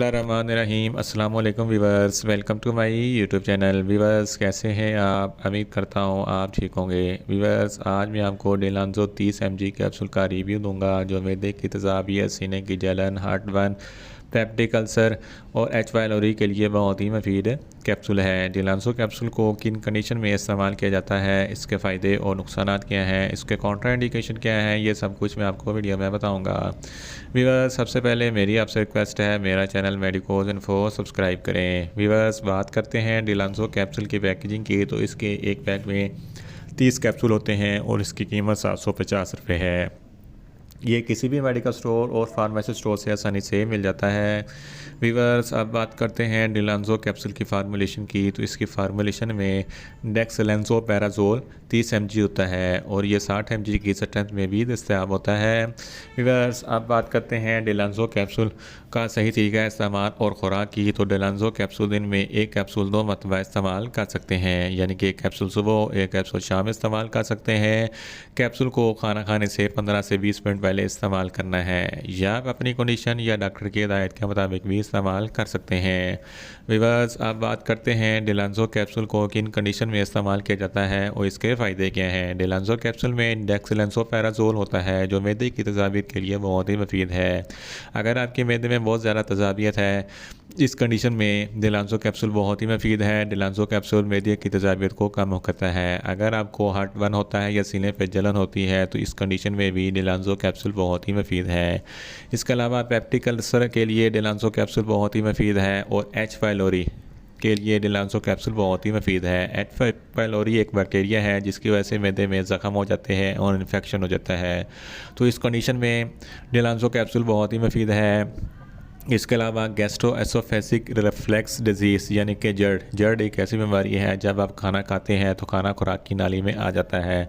रहीम अस्सलाम वालेकुम viewers, welcome to my YouTube channel. Viewers कैसे हैं आप? उम्मीद करता हूँ आप ठीक होंगे। वीवर्स आज मैं आपको डेलांजो 30 mg कैप्सूल का रिव्यू दूंगा जो मैदे की तेज़ाबियत, सीने की जलन, हार्ट बर्न, पेप्टिक अल्सर और एच वायलोरी के लिए बहुत ही मुफीद कैप्सूल है। डेलांजो कैप्सूल को किन कंडीशन में इस्तेमाल किया जाता है, इसके फ़ायदे और नुकसान क्या हैं, इसके कॉन्ट्राइंडिकेशन क्या है, ये सब कुछ मैं आपको वीडियो में बताऊंगा। वीवर्स सबसे पहले मेरी आपसे रिक्वेस्ट है, मेरा चैनल मेडिकोज इन्फो सब्सक्राइब करें। वीवर्स बात करते हैं डेलांजो कैप्सूल की पैकेजिंग की, तो इसके एक पैक में 30 कैप्सूल होते हैं और इसकी कीमत 750 रुपये है। ये किसी भी मेडिकल स्टोर और फार्मेसी स्टोर से आसानी से मिल जाता है। वीवर्स अब बात करते हैं डेलांजो कैप्सूल की फार्मूलेशन की, तो इसकी फार्मूलेशन में डेक्सलेंसोपैराजोल 30 mg होता है और ये 60 mg की स्ट्रेंथ में भी दस्तयाब होता है। वीवर्स अब बात करते हैं डेलांजो कैप्सूल का सही तरीका इस्तेमाल और ख़ुराक की, तो डेलांजो कैप्सूल दिन में एक कैप्सूल 2 मरतबा इस्तेमाल कर सकते हैं, यानी कि एक कैप्सूल सुबह एक कैप्सूल शाम इस्तेमाल कर सकते हैं। कैप्सूल को खाना खाने से 15 से 20 मिनट पहले इस्तेमाल करना है, या आप अपनी कंडीशन या डॉक्टर की हिदायत के मुताबिक भी इस्तेमाल कर सकते हैं। वीवर्स अब बात करते हैं डेलांजो कैप्सूल को किन कंडीशन में इस्तेमाल किया जाता है और इसके फ़ायदे क्या हैं। डेलांजो कैप्सूल में डेक्सलेंसोपैराजोल होता है जो मैदे की तेज़ाबियत के लिए बहुत ही मुफीद है। अगर आपके मैदे में बहुत ज़्यादा तेज़ाबियत है, इस कंडीशन में डेलांजो कैप्सूल बहुत ही मुफीद है। डेलांजो कैप्सूल मैदे की तेज़ाबियत को कम करता है। अगर आपको हार्ट बर्न होता है या सीने पर जलन होती है, तो इस कंडीशन में भी डेलांजो कैप्सूल बहुत ही मुफीद है। इसके अलावा पेप्टिक अल्सर के लिए डेलांजो कैप्सूल बहुत ही मुफीद है और एच वायलोरी के लिए डेलांजो कैप्सूल बहुत ही मुफीद है। एच वायलोरी एक बैक्टीरिया है जिसकी वजह से मैदे में ज़ख़म हो जाते हैं और इन्फेक्शन हो जाता है, तो इस कंडीशन में डेलांजो कैप्सूल बहुत ही मुफीद है। इसके अलावा गैस्ट्रोएसोफेजिक रिफ्लेक्स डिजीज़ यानी कि जर्ड एक ऐसी बीमारी है जब आप खाना खाते हैं तो खाना खुराक की नाली में आ जाता है,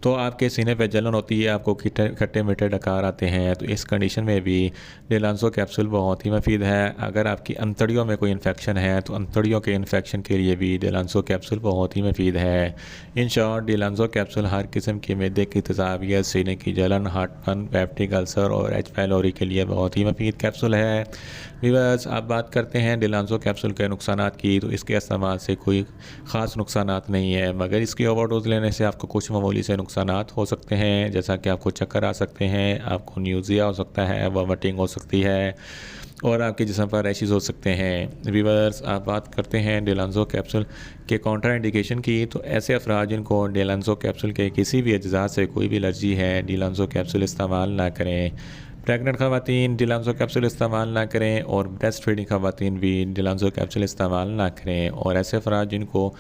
तो आपके सीने पे जलन होती है, आपको खट्टे मीठे डकार आते हैं, तो इस कंडीशन में भी डेलांजो कैप्सूल बहुत ही मुफीद है। अगर आपकी अंतड़ियों में कोई इन्फेक्शन है तो अंतड़ियों के इन्फेक्शन के लिए भी डेलांजो कैप्सूल बहुत ही मुफीद है। इन शॉर्ट डेलांजो कैप्सूल हर किस्म के मैदे की तेज़ाबियत, सीने की जलन, हार्ट बर्न, पेप्टिक अल्सर और एच वायलोरी के लिए बहुत ही मुफीद कैप्सूल है। वीवर्स अब बात करते हैं डेलांजो कैप्सूल के नुकसानात की, तो इसके इस्तेमाल से कोई ख़ास नुकसानात नहीं है, मगर इसकी ओवरडोज लेने से आपको कुछ मामूली से नुकसानात हो सकते हैं, जैसा कि आपको चक्कर आ सकते हैं, आपको न्यूज़िया हो सकता है, वॉमिटिंग हो सकती है और आपके जिस्म पर रैशेस हो सकते हैं। वीवर्स आप बात करते हैं डेलांजो कैप्सूल के काउंटर इंडिकेशन की, तो ऐसे अफराद जिनको डेलांजो कैप्सूल के किसी भी अज्जा से कोई भी एलर्जी है, डेलांजो कैप्सूल इस्तेमाल ना करें। प्रेग्नेंट ख़वातीन डेलांजो कैप्सूल इस्तेमाल ना करें और ब्रेस्ट फीडिंग ख़वातीन भी डेलांजो कैप्सूल इस्तेमाल ना करें, और ऐसे अफराद जिनको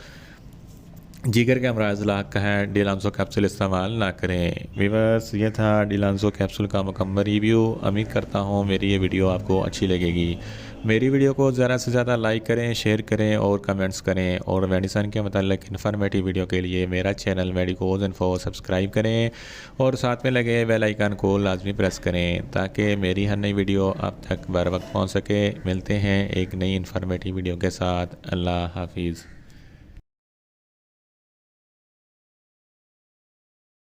जिगर के अमराज लाक है डेलांजो कैप्सूल इस्तेमाल ना करें। वीवर्स ये था डेलांजो कैप्सूल का मुकम्मल रिव्यू। उम्मीद करता हूँ मेरी ये वीडियो आपको अच्छी लगेगी। मेरी वीडियो को ज़्यादा से ज़्यादा लाइक करें, शेयर करें और कमेंट्स करें, और मेडिसिन के मतलब इन्फॉर्मेटिव वीडियो के लिए मेरा चैनल मेडिकोज इन्फो सब्सक्राइब करें और साथ में लगे बेल आइकन को लाजमी प्रेस करें ताकि मेरी हर नई वीडियो आप तक बर वक्त पहुँच सके। मिलते हैं एक नई इन्फॉर्मेटिव वीडियो के साथ। अल्लाह हाफिज़।